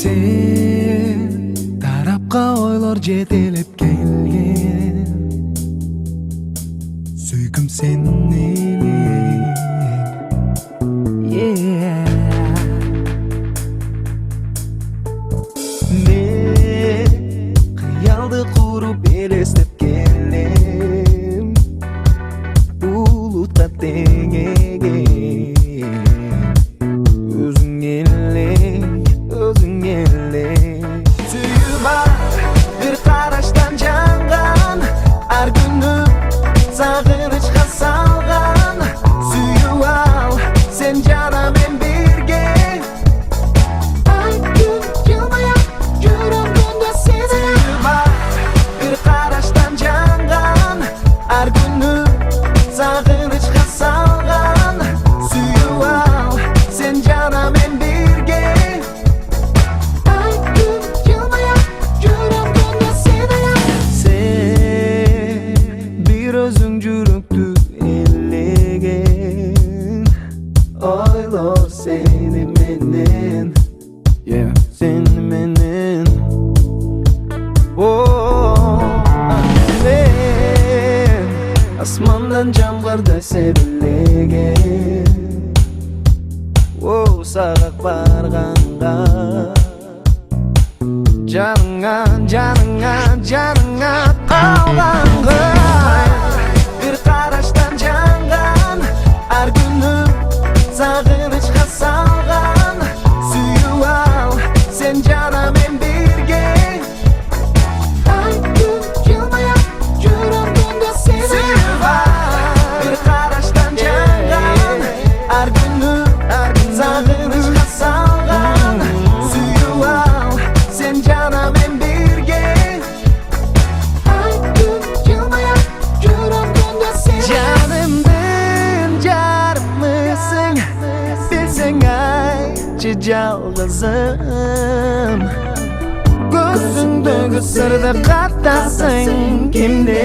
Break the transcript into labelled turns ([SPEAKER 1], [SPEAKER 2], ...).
[SPEAKER 1] Sen tarapqa oylor жетелеп келген, сөйкім сенің элең. Мен кыялды куруп элестеп келем, булутка теңеген. Өзүң элең, өзүң элең. Сүйүп ал, бир караштан жанган, ар күнү сагынычка салган. Сүйүп ал, сен жана мен бирге. Ай күн жылмай жүрөгүмдө сени. Сүйүп ал, бир караштан жанган, ар күнү сагынычка салган. Сүйүп ал, сен жана мен бирге. Ай күн жылмай жүрөгүмдө сени. Сен бир өзүң жүрөктү элеген, ойлор сени менен, сени менен. Мен асмандан жамгырдай себилеген, сагак барганга. Жаныңа, жаныңа, жаныңа калганга. Бир караштан жанган, ар күнү сагынычка салган. Сүйүп ал, сен жана мен бирге. Ай күн жылмай жүрөгүмдө сени. Сүйүп ал, бир караштан жанган, ар күнү сагынычка салган. Сүйүп ал, сен жана мен бирге. Ай күн жылмай жүрөгүмдө сени. Жанымдын жарымысың, билсең айтчы жалгызым. Көзүңдөгү сырды каттасың кимде?